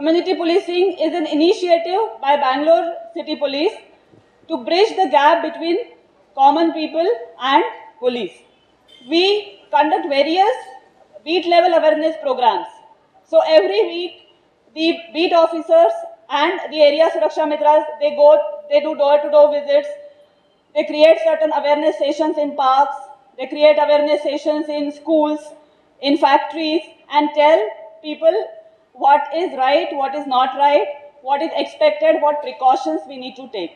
Community policing is an initiative by Bangalore City Police to bridge the gap between common people and police. We conduct various beat level awareness programs. So every week, the beat officers and the area Suraksha Mitras, they do door-to-door visits. They create certain awareness sessions in parks. They create awareness sessions in schools, in factories, and tell people what is right, what is not right, what is expected, what precautions we need to take.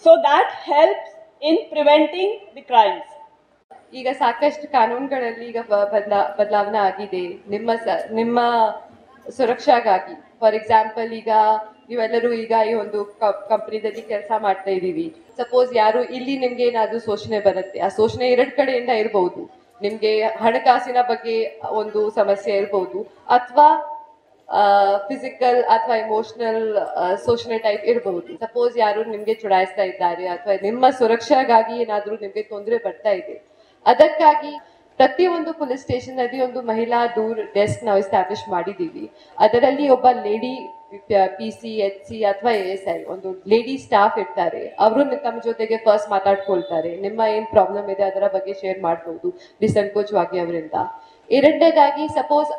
So that helps in preventing the crimes. ಈಗ ಸಾಕಷ್ಟು ಕಾನೂನುಗಳಲ್ಲಿ ಈಗ ಬದಲಾವಣೆ ಆಗಿದೆ ನಿಮ್ಮ ಸುರಕ್ಷಾಗಾಗಿ. For example, ಈಗ ನೀವೆಲ್ಲರೂ ಈಗ ಈ ಒಂದು ಕಂಪನಿದಲ್ಲಿ ಕೆಲಸ ಮಾಡ್ತಾ ಇದ್ದೀವಿ. ಸಪೋಸ್ ಯಾರು ಇಲ್ಲಿ ನಿಮ್ಗೆ ಏನಾದ್ರೂ ಶೋಷಣೆ ಬರುತ್ತೆ, ಆ ಶೋಷಣೆ 2 ಕಡೆಯಿಂದ ಇರಬಹುದು. ನಿಮ್ಗೆ ಹಣಕಾಸಿನ ಬಗ್ಗೆ ಒಂದು ಸಮಸ್ಯೆ ಇರಬಹುದು, ಅಥವಾ ಫಿಸಿಕಲ್ ಅಥವಾ ಇಮೋಷನಲ್ ಶೋಷಣೆ ಟೈಪ್ ಇರಬಹುದು. ಸಪೋಸ್ ಯಾರು ನಿಮ್ಗೆ ಚುಡಾಯಿಸ್ತಾ ಇದ್ದಾರೆ ಅಥವಾ ನಿಮ್ಮ ಸುರಕ್ಷಾಗಾಗಿ ಏನಾದ್ರೂ ನಿಮ್ಗೆ ತೊಂದರೆ ಬರ್ತಾ ಇದೆ, ಅದಕ್ಕಾಗಿ ಪ್ರತಿಯೊಂದು ಪೊಲೀಸ್ ಸ್ಟೇಷನ್ ಅಲ್ಲಿ ಒಂದು ಮಹಿಳಾ ದೂರ್ ಡೆಸ್ಕ್ ನಾವು ಎಸ್ಟಾಬ್ಲಿಷ್ ಮಾಡಿದ್ದೀವಿ. ಅದರಲ್ಲಿ ಒಬ್ಬ ಲೇಡಿ PC, HC ಅಥವಾ ASI ಒಂದು ಲೇಡಿ ಸ್ಟಾಫ್ ಇರ್ತಾರೆ. ಅವರು ತಮ್ಮ ಜೊತೆಗೆ ಫಸ್ಟ್ ಮಾತಾಡ್ಕೊಳ್ತಾರೆ, ನಿಮ್ಮ ಏನ್ ಪ್ರಾಬ್ಲಮ್ ಇದೆ ಅದರ ಬಗ್ಗೆ ಶೇರ್ ಮಾಡ್ಬೋದು ನಿಸಂಕೋಚವಾಗಿ ಅವರಿಂದ. ಎರಡನೇದಾಗಿ, ಸಪೋಸ್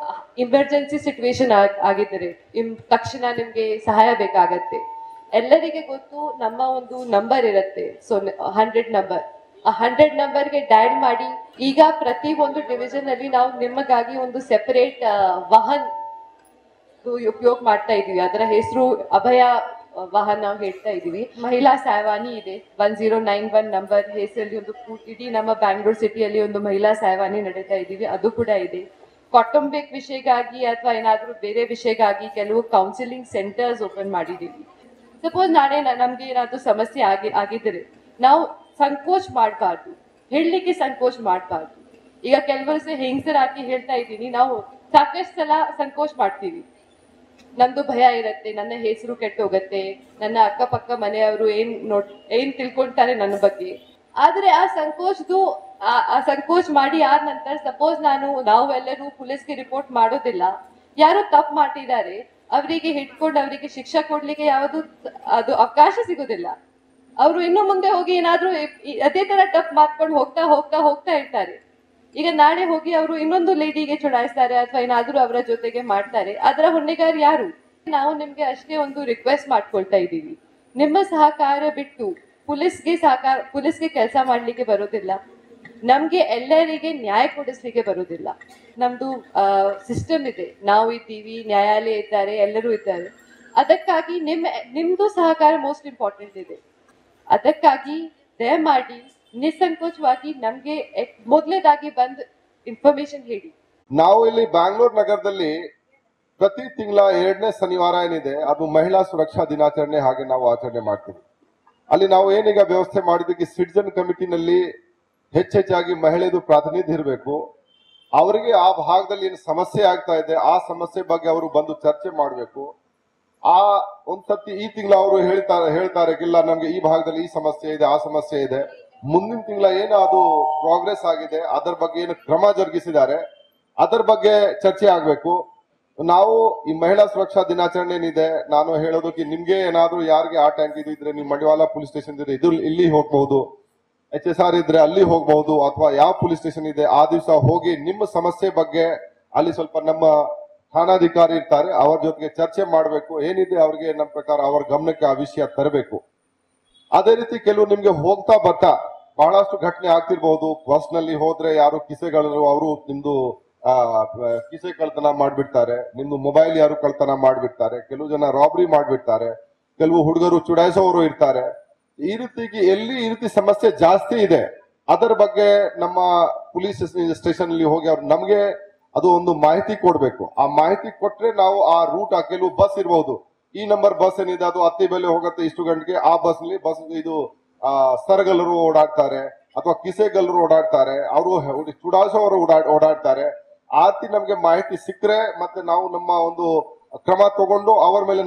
ಇಮರ್ಜೆನ್ಸಿ ಸಿಚುವೇಶನ್ ಆಗಿದ್ದರೆ ತಕ್ಷಣ ನಿಮ್ಗೆ ಸಹಾಯ ಬೇಕಾಗತ್ತೆ. ಎಲ್ಲರಿಗೆ ಗೊತ್ತು ನಮ್ಮ ಒಂದು ನಂಬರ್ ಇರುತ್ತೆ, ಸೊ 100 ನಂಬರ್. ಆ 100 ನಂಬರ್ಗೆ ಡಯಲ್ ಮಾಡಿ, ಈಗ ಪ್ರತಿ ಒಂದು ಡಿವಿಷನ್ ಅಲ್ಲಿ ನಾವು ನಿಮಗಾಗಿ ಒಂದು ಸೆಪರೇಟ್ ವಾಹನ್ ಉಪಯೋಗ ಮಾಡ್ತಾ ಇದೀವಿ. ಅದರ ಹೆಸರು ಅಭಯ ವಾಹನ ನಾವು ಹೇಳ್ತಾ ಇದೀವಿ. ಮಹಿಳಾ ಸಹಾಯವಾಣಿ ಇದೆ, 1091 ನಂಬರ್ ಹೆಸರಲ್ಲಿ ಒಂದು ಇಡೀ ನಮ್ಮ ಬ್ಯಾಂಗ್ಳೂರ್ ಸಿಟಿಯಲ್ಲಿ ಒಂದು ಮಹಿಳಾ ಸಹಾಯವಾಣಿ ನಡೀತಾ ಇದೀವಿ, ಅದು ಕೂಡ ಇದೆ. ಕೌಟುಂಬಿಕ ವಿಷಯಗಾಗಿ ಅಥವಾ ಏನಾದ್ರೂ ಬೇರೆ ವಿಷಯಗಾಗಿ ಕೆಲವು ಕೌನ್ಸಿಲಿಂಗ್ ಸೆಂಟರ್ಸ್ ಓಪನ್ ಮಾಡಿದೀವಿ. ಸಪೋಸ್ ನಾಳೆ ನಮ್ಗೆ ಏನಾದ್ರೂ ಸಮಸ್ಯೆ ಆಗಿದ್ರೆ ನಾವು ಸಂಕೋಚ ಮಾಡಬಾರ್ದು, ಹೇಳಲಿಕ್ಕೆ ಸಂಕೋಚ ಮಾಡಬಾರ್ದು. ಈಗ ಕೆಲವರು ಹೆಂಗಸರಾಗಿ ಹೇಳ್ತಾ ಇದ್ದೀನಿ, ನಾವು ಸಾಕಷ್ಟು ಸಲ ಸಂಕೋಚ ಮಾಡ್ತೀವಿ. ನಮ್ದು ಭಯ ಇರತ್ತೆ, ನನ್ನ ಹೆಸರು ಕೆಟ್ಟು ಹೋಗತ್ತೆ, ನನ್ನ ಅಕ್ಕಪಕ್ಕ ಮನೆಯವರು ಏನ್ ತಿಳ್ಕೊಳ್ತಾರೆ ನನ್ನ ಬಗ್ಗೆ. ಆದ್ರೆ ಆ ಸಂಕೋಚ ಮಾಡಿ ಆದ ನಂತರ ಸಪೋಸ್ ನಾವೆಲ್ಲರೂ ಪೊಲೀಸ್ಗೆ ರಿಪೋರ್ಟ್ ಮಾಡೋದಿಲ್ಲ, ಯಾರು ತಪ್ಪು ಮಾಡಿದ್ದಾರೆ ಅವರಿಗೆ ಹಿಡ್ಕೊಂಡು ಅವರಿಗೆ ಶಿಕ್ಷೆ ಕೊಡ್ಲಿಕ್ಕೆ ಅದು ಅವಕಾಶ ಸಿಗೋದಿಲ್ಲ. ಅವರು ಇನ್ನು ಮುಂದೆ ಹೋಗಿ ಏನಾದ್ರೂ ಅದೇ ತರ ತಪ್ಪು ಮಾಡ್ಕೊಂಡು ಹೋಗ್ತಾ ಇರ್ತಾರೆ. ಈಗ ನಾಳೆ ಹೋಗಿ ಅವರು ಇನ್ನೊಂದು ಲೇಡಿಗೆ ಚುಡಾಯಿಸ್ತಾರೆ ಅಥವಾ ಏನಾದ್ರೂ ಅವರ ಜೊತೆಗೆ ಮಾಡ್ತಾರೆ, ಅದರ ಹೊಣೆಗಾರ ಯಾರು? ನಾವು ನಿಮ್ಗೆ ಅಷ್ಟೇ ಒಂದು ರಿಕ್ವೆಸ್ಟ್ ಮಾಡ್ಕೊಳ್ತಾ ಇದ್ದೀವಿ, ನಿಮ್ಮ ಸಹಕಾರ ಬಿಟ್ಟು ಪೊಲೀಸ್ಗೆ ಕೆಲಸ ಮಾಡ್ಲಿಕ್ಕೆ ಬರೋದಿಲ್ಲ, ನಮ್ಗೆ ಎಲ್ಲರಿಗೆ ನ್ಯಾಯ ಕೊಡಿಸ್ಲಿಕ್ಕೆ ಬರೋದಿಲ್ಲ. ನಮ್ದು ಸಿಸ್ಟಮ್ ಇದೆ, ನಾವು ಇದ್ದೀವಿ, ನ್ಯಾಯಾಲಯ ಇದ್ದಾರೆ, ಎಲ್ಲರೂ ಇದ್ದಾರೆ. ಅದಕ್ಕಾಗಿ ನಿಮ್ದು ಸಹಕಾರ ಮೋಸ್ಟ್ ಇಂಪಾರ್ಟೆಂಟ್ ಇದೆ. ಅದಕ್ಕಾಗಿ ದಯಮಾಡಿ ನಿಸ್ಸಂಕೋಚವಾಗಿ ನಮ್ಗೆ ಮೊದಲೇದಾಗಿ ಬಂದು ಇನ್ಫಾರ್ಮೇಶನ್ ಹೇಳಿ. ನಾವು ಇಲ್ಲಿ ಬ್ಯಾಂಗ್ಳೂರ್ ನಗರದಲ್ಲಿ ಪ್ರತಿ ತಿಂಗಳ 2ನೇ ಶನಿವಾರ ಏನಿದೆ ಅದು ಮಹಿಳಾ ಸುರಕ್ಷಾ ದಿನಾಚರಣೆ ಹಾಗೆ ನಾವು ಆಚರಣೆ ಮಾಡ್ತೀವಿ. ಅಲ್ಲಿ ನಾವು ಏನೀಗ ವ್ಯವಸ್ಥೆ ಮಾಡಿದ್ದಕ್ಕೆ ಸಿಟಿಜನ್ ಕಮಿಟಿನಲ್ಲಿ ಹೆಚ್ಚೆಚ್ಚಾಗಿ ಮಹಿಳೆದು ಪ್ರಾತಿನಿಧ್ಯ ಇರಬೇಕು. ಅವರಿಗೆ ಆ ಭಾಗದಲ್ಲಿ ಏನು ಸಮಸ್ಯೆ ಆಗ್ತಾ ಇದೆ ಆ ಸಮಸ್ಯೆ ಬಗ್ಗೆ ಅವರು ಬಂದು ಚರ್ಚೆ ಮಾಡಬೇಕು. ಆ ಒಂದ್ಸತಿ ಈ ತಿಂಗಳ ಅವರು ಹೇಳ್ತಾರೆ ಇಲ್ಲ ನಮ್ಗೆ ಈ ಭಾಗದಲ್ಲಿ ಈ ಸಮಸ್ಯೆ ಇದೆ, ಆ ಸಮಸ್ಯೆ ಇದೆ, ಮುಂದಿನ ತಿಂಗಳ ಏನು ಅದು ಪ್ರೋಗ್ರೆಸ್ ಆಗಿದೆ ಅದರ ಬಗ್ಗೆ ಏನು ಕ್ರಮ ಜರುಗಿಸಿದ್ದಾರೆ ಅದರ ಬಗ್ಗೆ ಚರ್ಚೆ ಆಗ್ಬೇಕು. ನಾವು ಈ ಮಹಿಳಾ ಸುರಕ್ಷಾ ದಿನಾಚರಣೆ ಏನಿದೆ, ನಾನು ಹೇಳೋದಕ್ಕೆ ನಿಮ್ಗೆ ಏನಾದ್ರೂ ಯಾರಿಗೆ ಆ ಟ್ಯಾಂಕ್ ಇದ್ರೆ ನೀವು ಮಂಡಿವಾಳ ಪೊಲೀಸ್ ಸ್ಟೇಷನ್ ಇದ್ರೆ ಇಲ್ಲಿ ಹೋಗ್ಬಹುದು, HSR ಇದ್ರೆ ಅಲ್ಲಿ ಹೋಗ್ಬಹುದು, ಅಥವಾ ಯಾವ ಪೊಲೀಸ್ ಸ್ಟೇಷನ್ ಇದೆ ಆ ದಿವಸ ಹೋಗಿ ನಿಮ್ಮ ಸಮಸ್ಯೆ ಬಗ್ಗೆ ಅಲ್ಲಿ ಸ್ವಲ್ಪ ನಮ್ಮ ಠಾಣಾಧಿಕಾರಿ ಇರ್ತಾರೆ ಅವ್ರ ಜೊತೆಗೆ ಚರ್ಚೆ ಮಾಡಬೇಕು. ಏನಿದೆ ಅವ್ರಿಗೆ ನಮ್ಮ ಪ್ರಕಾರ ಅವ್ರ ಗಮನಕ್ಕೆ ಆ ವಿಷಯ ತರಬೇಕು. ಅದೇ ರೀತಿ ಕೆಲವು ನಿಮ್ಗೆ ಹೋಗ್ತಾ ಬರ್ತಾ ಬಹಳಷ್ಟು ಘಟನೆ ಆಗ್ತಿರ್ಬಹುದು. ಬಸ್ ನಲ್ಲಿ ಹೋದ್ರೆ ಯಾರು ಕಿಸೆಗಳು ಅವರು ನಿಮ್ದು ಕಿಸೆ ಕಳ್ತನ ಮಾಡ್ಬಿಡ್ತಾರೆ, ನಿಮ್ದು ಮೊಬೈಲ್ ಯಾರು ಕಳ್ತನ ಮಾಡ್ಬಿಡ್ತಾರೆ, ಕೆಲವು ಜನ ರಾಬರಿ ಮಾಡ್ಬಿಡ್ತಾರೆ, ಕೆಲವು ಹುಡುಗರು ಚುಡಾಯಿಸೋರು ಇರ್ತಾರೆ. ಈ ರೀತಿ ಸಮಸ್ಯೆ ಜಾಸ್ತಿ ಇದೆ. ಅದರ ಬಗ್ಗೆ ನಮ್ಮ ಪೊಲೀಸ್ ಸ್ಟೇಷನ್ ಅಲ್ಲಿ ಹೋಗಿ ಅವ್ರು ನಮ್ಗೆ ಅದು ಒಂದು ಮಾಹಿತಿ ಕೊಡ್ಬೇಕು. ಆ ಮಾಹಿತಿ ಕೊಟ್ರೆ ನಾವು ಆ ರೂಟ್ ಕೆಲವು ಬಸ್ ಇರಬಹುದು, ಈ ನಂಬರ್ ಬಸ್ ಏನಿದೆ ಅದು ಅತ್ತಿ ಬೆಲೆ ಹೋಗುತ್ತೆ ಇಷ್ಟು ಗಂಟೆಗೆ, ಆ ಬಸ್ ಇದು ಸರಗಲ್ಲರು ಓಡಾಡ್ತಾರೆ ಅಥವಾ ಕಿಸೆಗಲ್ಲರು ಓಡಾಡ್ತಾರೆ, ಅವರು ಚುಡಾಯಿಸೋರು ಓಡಾಡ್ತಾರೆ. ಆ ರೀತಿ ನಮ್ಗೆ ಮಾಹಿತಿ ಸಿಕ್ಕರೆ ಮತ್ತೆ ನಾವು ನಮ್ಮ ಒಂದು ಕ್ರಮ ತಗೊಂಡು ಅವ್ರ ಮೇಲೆ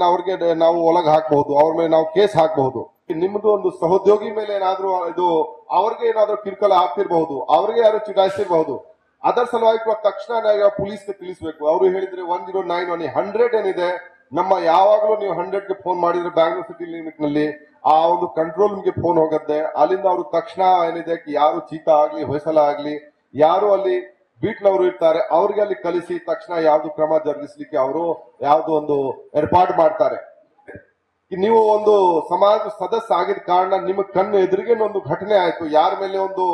ನಾವು ಒಳಗೆ ಹಾಕಬಹುದು, ಅವ್ರ ಮೇಲೆ ನಾವು ಕೇಸ್ ಹಾಕಬಹುದು. ನಿಮ್ದು ಒಂದು ಸಹೋದ್ಯೋಗಿ ಮೇಲೆ ಏನಾದ್ರೂ ಇದು ಅವ್ರಿಗೆ ಏನಾದ್ರೂ ಕಿರುಕುಳ ಆಗ್ತಿರ್ಬಹುದು, ಅವ್ರಿಗೆ ಯಾರು ಚುಡಾಯಿಸಿರ್ಬಹುದು, ಅದರ ಸಲುವಾಗಿ ತಕ್ಷಣ ನಾವು ಪೊಲೀಸ್ಗೆ ತಿಳಿಸಬೇಕು. ಅವರು ಹೇಳಿದ್ರೆ 109 100 ಏನಿದೆ ನಮ್ಮ ಯಾವಾಗಲೂ ನೀವು 100ಗೆ ಫೋನ್ ಮಾಡಿದ್ರೆ ಬ್ಯಾಂಗ್ಳೂರ್ ಸಿಟಿ ಲಿಮಿಟ್ ನಲ್ಲಿ ಆ ಒಂದು ಕಂಟ್ರೋಲ್ ರೂಮ್ಗೆ ಫೋನ್ ಹೋಗುತ್ತೆ. ಅಲ್ಲಿಂದ ಅವರು ತಕ್ಷಣ ಏನಿದೆ ಯಾರು ಚೀತಾ ಆಗ್ಲಿ ಹೊಯ್ಸಲ ಆಗ್ಲಿ ಯಾರು ಅಲ್ಲಿ ಬೀಟ್ನವರು ಇರ್ತಾರೆ ಅವ್ರಿಗೆ ಅಲ್ಲಿ ಕಲಿಸಿ ತಕ್ಷಣ ಯಾವ್ದು ಕ್ರಮ ಜರುಗಿಸ್ಲಿಕ್ಕೆ ಅವರು ಯಾವ್ದು ಒಂದು ಏರ್ಪಾಡು ಮಾಡ್ತಾರೆ. ನೀವು ಒಂದು ಸಮಾಜ ಸದಸ್ಯ ಆಗಿದ ಕಾರಣ ನಿಮ್ಮ ಕಣ್ಣು ಎದುರಿಗೆ ಒಂದು ಘಟನೆ ಆಯ್ತು, ಯಾರ ಮೇಲೆ ಒಂದು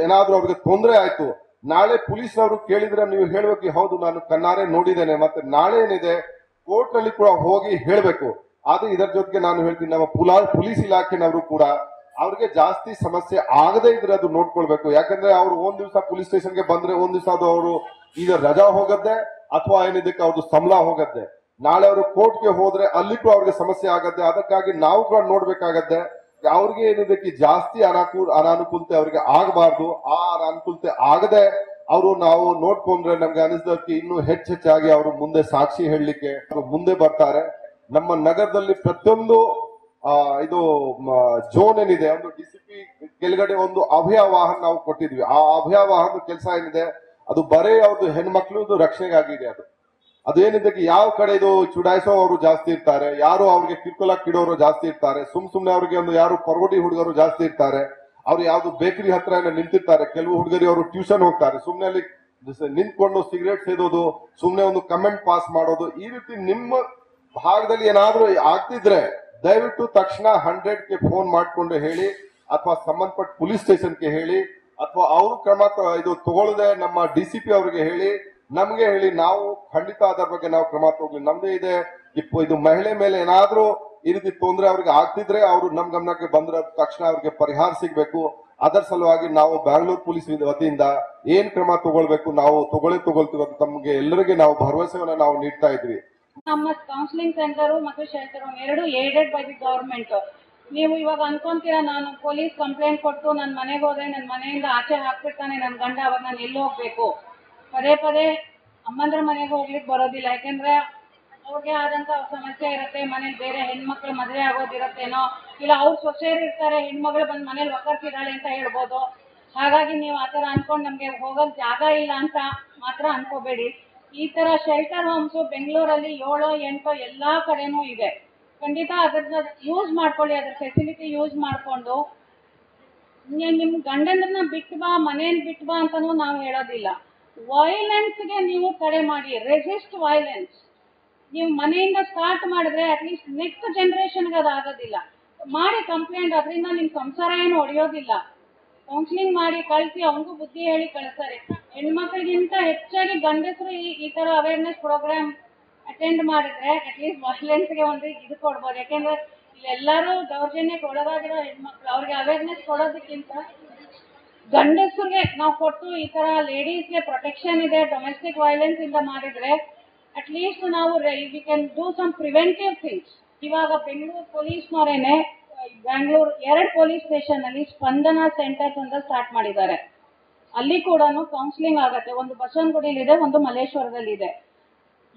ಏನಾದ್ರೂ ಅವ್ರಿಗೆ ತೊಂದರೆ ಆಯ್ತು, ನಾಳೆ ಪೊಲೀಸ್ನವರು ಕೇಳಿದ್ರೆ ನೀವು ಹೇಳ್ಬೇಕು ಹೌದು ನಾನು ಕಣ್ಣಾರೆ ನೋಡಿದ್ದೇನೆ, ಮತ್ತೆ ನಾಳೆ ಏನಿದೆ ಕೋರ್ಟ್ ನಲ್ಲಿ ಕೂಡ ಹೋಗಿ ಹೇಳ್ಬೇಕು. ಆದ್ರೆ ಇದರ ಜೊತೆಗೆ ನಾನು ಹೇಳ್ತೀನಿ ನಮ್ಮ ಪೊಲೀಸ್ ಇಲಾಖೆನವರು ಕೂಡ ಅವ್ರಿಗೆ ಜಾಸ್ತಿ ಸಮಸ್ಯೆ ಆಗದೆ ಇದ್ರೆ ಅದು ನೋಡ್ಕೊಳ್ಬೇಕು. ಯಾಕಂದ್ರೆ ಅವ್ರು ಒಂದ್ ದಿವಸ ಪೊಲೀಸ್ ಸ್ಟೇಷನ್ಗೆ ಬಂದ್ರೆ ಒಂದ್ ದಿವಸ ಅದು ಅವರು ಈಗ ರಜಾ ಹೋಗತ್ತೆ ಅಥವಾ ಏನಿದಕ್ಕೆ ಅವ್ರದ್ದು ಸಂಬಳ ಹೋಗತ್ತೆ. ನಾಳೆ ಅವರು ಕೋರ್ಟ್ಗೆ ಹೋದ್ರೆ ಅಲ್ಲಿ ಕೂಡ ಅವ್ರಿಗೆ ಸಮಸ್ಯೆ ಆಗತ್ತೆ. ಅದಕ್ಕಾಗಿ ನಾವು ಕೂಡ ನೋಡ್ಬೇಕಾಗತ್ತೆ ಅವ್ರಿಗೆ ಏನಿದಕ್ಕೆ ಜಾಸ್ತಿ ಅನಾನುಕೂಲತೆ ಅವ್ರಿಗೆ ಆಗಬಾರ್ದು. ಆ ಅನಾನುಕೂಲತೆ ಆಗದೆ ಅವರು ನಾವು ನೋಡ್ಕೊಂಡ್ರೆ ನಮ್ಗೆ ಅನಿಸಿದಕ್ಕೆ ಇನ್ನೂ ಹೆಚ್ಚೆಚ್ಚಾಗಿ ಅವರು ಮುಂದೆ ಸಾಕ್ಷಿ ಹೇಳಲಿಕ್ಕೆ ಮುಂದೆ ಬರ್ತಾರೆ. ನಮ್ಮ ನಗರದಲ್ಲಿ ಪ್ರತಿಯೊಂದು ಇದು ಜೋನ್ ಏನಿದೆ ಒಂದು ಡಿಸಿಪಿ ಕೆಳಗಡೆ ಒಂದು ಅಭಯ ವಾಹನ ನಾವು ಕೊಟ್ಟಿದ್ವಿ. ಆ ಅಭಯ ವಾಹನದ ಕೆಲಸ ಏನಿದೆ ಅದು ಬರೇ ಅವ್ರದ್ದು ಹೆಣ್ಮಕ್ಳದ್ದು ರಕ್ಷಣೆಗಾಗಿದೆ. ಅದೇನಿದೆ ಯಾವ ಕಡೆ ಇದು ಚುಡಾಯಿಸೋ ಅವರು ಜಾಸ್ತಿ ಇರ್ತಾರೆ, ಯಾರು ಅವ್ರಿಗೆ ಕಿರ್ಕೊಲಕ್ ಇಡೋರು ಜಾಸ್ತಿ ಇರ್ತಾರೆ, ಸುಮ್ನೆ ಅವ್ರಿಗೆ ಒಂದು ಯಾರು ಪರ್ವಡಿ ಹುಡುಗರು ಜಾಸ್ತಿ ಇರ್ತಾರೆ, ಅವ್ರು ಯಾವ್ದು ಬೇಕರಿ ಹತ್ರ ನಿಂತಿರ್ತಾರೆ. ಕೆಲವು ಹುಡುಗರಿ ಅವರು ಟ್ಯೂಷನ್ ಹೋಗ್ತಾರೆ, ಸುಮ್ನೆ ಅಲ್ಲಿ ನಿಂತ್ಕೊಂಡು ಸಿಗರೇಟ್ ಸೇದೋದು, ಸುಮ್ನೆ ಒಂದು ಕಮೆಂಟ್ ಪಾಸ್ ಮಾಡೋದು, ಈ ರೀತಿ ನಿಮ್ಮ ಭಾಗದಲ್ಲಿ ಏನಾದ್ರೂ ಆಗ್ತಿದ್ರೆ ದಯವಿಟ್ಟು ತಕ್ಷಣ 100ಗೆ ಫೋನ್ ಮಾಡ್ಕೊಂಡು ಹೇಳಿ ಅಥವಾ ಸಂಬಂಧಪಟ್ಟ ಪೊಲೀಸ್ ಸ್ಟೇಷನ್ಗೆ ಹೇಳಿ ಅಥವಾ ಅವರು ಕ್ರಮ ಇದು ತಗೊಳ್ಳದೆ ನಮ್ಮ ಡಿಸಿಪಿ ಅವರಿಗೆ ಹೇಳಿ ನಮ್ಗೆ ಹೇಳಿ. ನಾವು ಖಂಡಿತ ಅದರ ಬಗ್ಗೆ ನಾವು ಕ್ರಮ ತಗೊಳ್ಳಿ. ನಮ್ದೇ ಇದೆ ಇದು ಮಹಿಳೆ ಮೇಲೆ ಏನಾದ್ರೂ ಈ ರೀತಿ ತೊಂದರೆ ಅವ್ರಿಗೆ ಆಗ್ತಿದ್ರೆ ಅವರು ನಮ್ ಗಮನಕ್ಕೆ ಬಂದ್ರೆ ತಕ್ಷಣ ಅವ್ರಿಗೆ ಪರಿಹಾರ ಸಿಗ್ಬೇಕು. ಅದರ ಸಲುವಾಗಿ ನಾವು ಬ್ಯಾಂಗ್ಳೂರ್ ಪೊಲೀಸ್ ವತಿಯಿಂದ ಏನ್ ಕ್ರಮ ತಗೊಳ್ಬೇಕು ನಾವು ತಗೊಳ್ತೀವಿ ಅಂತ ತಮ್ಗೆ ಎಲ್ಲರಿಗೆ ನಾವು ಭರವಸೆಯನ್ನ ನಾವು ನೀಡ್ತಾ ಇದ್ವಿ. ನಮ್ಮ ಕೌನ್ಸಿಲಿಂಗ್ ಸೆಂಟರ್ ಮತ್ತು ಶೆಲ್ಟರ್ ಎರಡು ಏಡೆಡ್ ಬೈ ದಿ ಗವರ್ಮೆಂಟ್. ನೀವು ಇವಾಗ ಅನ್ಕೊಂತೀರಾ ನಾನು ಪೊಲೀಸ್ ಕಂಪ್ಲೇಂಟ್ ಕೊಟ್ಟು ನನ್ನ ಮನೆಗೆ ಹೋದ್ರೆ ನನ್ನ ಮನೆಯಿಂದ ಆಚೆ ಹಾಕ್ಬಿಡ್ತಾನೆ ನನ್ನ ಗಂಡ, ಅವಾಗ ನಾನು ಎಲ್ಲಿ ಹೋಗ್ಬೇಕು? ಪದೇ ಪದೇ ಅಮ್ಮಂದ್ರ ಮನೆಗೆ ಹೋಗ್ಲಿಕ್ಕೆ ಬರೋದಿಲ್ಲ, ಯಾಕೆಂದ್ರೆ ಅವ್ರಿಗೆ ಆದಂತ ಸಮಸ್ಯೆ ಇರುತ್ತೆ. ಮನೇಲಿ ಬೇರೆ ಹೆಣ್ಮಕ್ಳು ಮದುವೆ ಆಗೋದಿರತ್ತೇನೋ, ಇಲ್ಲ ಅವ್ರು ಸೊಸೆಯರು ಇರ್ತಾರೆ, ಹೆಣ್ಮಗಳು ಬಂದು ಮನೇಲಿ ಒಕ್ಕರ್ಸಿದಾಳೆ ಅಂತ ಹೇಳ್ಬೋದು. ಹಾಗಾಗಿ ನೀವು ಆತರ ಅನ್ಕೊಂಡು ನಮ್ಗೆ ಹೋಗಕ್ ಜಾಗ ಇಲ್ಲ ಅಂತ ಮಾತ್ರ ಅನ್ಕೋಬೇಡಿ. ಈ ತರ ಶೆಲ್ಟರ್ ಹೋಮ್ಸ್ ಬೆಂಗಳೂರಲ್ಲಿ 7, 8 ಎಲ್ಲಾ ಕಡೆನೂ ಇದೆ. ಖಂಡಿತ ಅದ್ರನ್ನ ಯೂಸ್ ಮಾಡ್ಕೊಳ್ಳಿ, ಅದ್ರ ಫೆಸಿಲಿಟಿ ಯೂಸ್ ಮಾಡ್ಕೊಂಡು ನಿಮ್ ಗಂಡಂದ್ರನ್ನ ಬಿಟ್ಟು ಬಾ, ಮನೇಲಿ ಬಿಟ್ಟು ಬಾ ಅಂತಾನೂ ನಾವು ಹೇಳೋದಿಲ್ಲ. ವೈಲೆನ್ಸ್ಗೆ ನೀವು ತಡೆ ಮಾಡಿ, ರೆಸಿಸ್ಟ್ ವೈಲೆನ್ಸ್. ನೀವು ಮನೆಯಿಂದ ಸ್ಟಾರ್ಟ್ ಮಾಡಿದ್ರೆ ಅಟ್ಲೀಸ್ಟ್ ನೆಕ್ಸ್ಟ್ ಜನರೇಷನ್ಗೆ ಅದು ಆಗೋದಿಲ್ಲ. ಮಾಡಿ ಕಂಪ್ಲೇಂಟ್, ಅದರಿಂದ ನಿಮ್ ಸಂಸಾರ ಏನು ಒಡೆಯೋದಿಲ್ಲ. ಕೌನ್ಸಿಲಿಂಗ್ ಮಾಡಿ ಕಳಿಸಿ ಅವನಿಗೂ ಬುದ್ಧಿ ಹೇಳಿ ಕಳಿಸ್ತಾರೆ. ಹೆಣ್ಮಕ್ಳಿಗಿಂತ ಹೆಚ್ಚಾಗಿ ಗಂಡಸರು ಈ ತರ ಅವೇರ್ನೆಸ್ ಪ್ರೋಗ್ರಾಮ್ ಅಟೆಂಡ್ ಮಾಡಿದ್ರೆ ಅಟ್ಲೀಸ್ಟ್ ವೈಲೆನ್ಸ್ಗೆ ಒಂದು ಇದು ಕೊಡ್ಬೋದು. ಯಾಕೆಂದ್ರೆ ಇಲ್ಲೆಲ್ಲರೂ ದೌರ್ಜನ್ಯಕ್ಕೆ ಒಳಗಾಗಿರೋ ಹೆಣ್ಮಕ್ಳು, ಅವ್ರಿಗೆ ಅವೇರ್ನೆಸ್ ಕೊಡೋದಕ್ಕಿಂತ ಗಂಡಸರಿಗೆ ನಾವು ಕೊಟ್ಟು ಈ ತರ ಲೇಡೀಸ್ಗೆ ಪ್ರೊಟೆಕ್ಷನ್ ಇದೆ ಡೊಮೆಸ್ಟಿಕ್ ವೈಲೆನ್ಸ್ ಇಂದ ಮಾಡಿದ್ರೆ ಅಟ್ಲೀಸ್ಟ್ ನಾವು we can do some preventive things. ಇವಾಗ ಬೆಂಗಳೂರು ಪೊಲೀಸ್ನವರೇನೆ ಬ್ಯಾಂಗ್ಳೂರ್ 2 ಪೊಲೀಸ್ ಸ್ಟೇಷನ್ ಅಲ್ಲಿ ಸ್ಪಂದನಾ ಸೆಂಟರ್ಸ್ ಅಂತ ಸ್ಟಾರ್ಟ್ ಮಾಡಿದ್ದಾರೆ. ಅಲ್ಲಿ ಕೂಡ ಕೌನ್ಸಿಲಿಂಗ್ ಆಗತ್ತೆ. ಒಂದು ಬಸವನಗುಡಿಲಿದೆ, ಒಂದು ಮಲ್ಲೇಶ್ವರದಲ್ಲಿದೆ.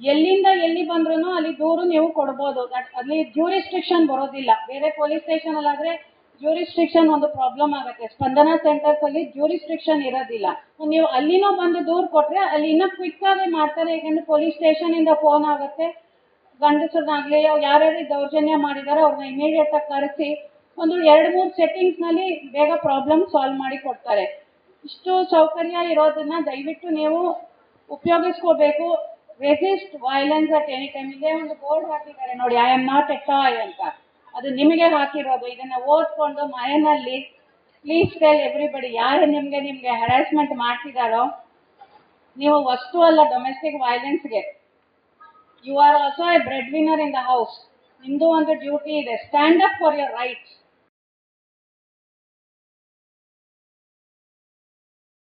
ಎಲ್ಲಿಂದ ಎಲ್ಲಿ ಬಂದ್ರು ಅಲ್ಲಿ ದೂರು ನೀವು ಕೊಡ್ಬೋದು. ಅಲ್ಲಿ ಜ್ಯೂರಿಸ್ಟ್ರಿಕ್ಷನ್ ಬರೋದಿಲ್ಲ. ಬೇರೆ ಪೊಲೀಸ್ ಸ್ಟೇಷನ್ ಅಲ್ಲಾದ್ರೆ ಜ್ಯೂರಿಸ್ಟ್ರಿಕ್ಷನ್ ಒಂದು ಪ್ರಾಬ್ಲಮ್ ಆಗುತ್ತೆ. ಸ್ಪಂದನಾ ಸೆಂಟರ್ಸ್ ಅಲ್ಲಿ ಜ್ಯೂರಿಸ್ಟ್ರಿಕ್ಷನ್ ಇರೋದಿಲ್ಲ. ನೀವು ಅಲ್ಲಿನೂ ಬಂದು ದೂರು ಕೊಟ್ರೆ ಅಲ್ಲಿ ಇನ್ನೂ ಕ್ವಿಕ್ ಆಗಿ ಮಾಡ್ತಾರೆ. ಯಾಕಂದ್ರೆ ಪೊಲೀಸ್ ಸ್ಟೇಷನ್ ಇಂದ ಫೋನ್ ಆಗುತ್ತೆ, ಗಂಡಸರನ್ನಾಗ್ಲಿ ಯಾರ್ಯಾರು ದೌರ್ಜನ್ಯ ಮಾಡಿದಾರೋ ಅವ್ರನ್ನ ಇಮಿಡಿಯೇಟ್ ಆಗಿ ಕರೆಸಿ ಒಂದು 2-3 ಸೆಟ್ಟಿಂಗ್ಸ್ ನಲ್ಲಿ ಬೇಗ ಪ್ರಾಬ್ಲಮ್ ಸಾಲ್ವ್ ಮಾಡಿ ಕೊಡ್ತಾರೆ. ಇಷ್ಟು ಸೌಕರ್ಯ ಇರೋದನ್ನ ದಯವಿಟ್ಟು ನೀವು ಉಪಯೋಗಿಸ್ಕೋಬೇಕು. Resist violence at any time. ಇಲ್ಲೇ ಒಂದು ಬೋರ್ಡ್ ಹಾಕಿದ್ದಾರೆ ನೋಡಿ, I am not a toy ಅಂತ. ಅದು ನಿಮಗೆ ಹಾಕಿರೋದು. ಇದನ್ನ ಓದ್ಕೊಂಡು ಮನೆಯಲ್ಲಿ ಪ್ಲೀಸ್ ಟೆಲ್ ಎವ್ರಿಬಡಿ, ಯಾರು ನಿಮ್ಗೆ ಹರಾಸ್ಮೆಂಟ್ ಮಾಡ್ತಿದಾರೋ ನೀವು ವಸ್ತು ಅಲ್ಲ ಡೊಮೆಸ್ಟಿಕ್ ವೈಲೆನ್ಸ್ಗೆ. You are also a bread winner in the house. ನಿಮ್ದು ಒಂದು ಡ್ಯೂಟಿ ಇದೆ. Stand up for your rights.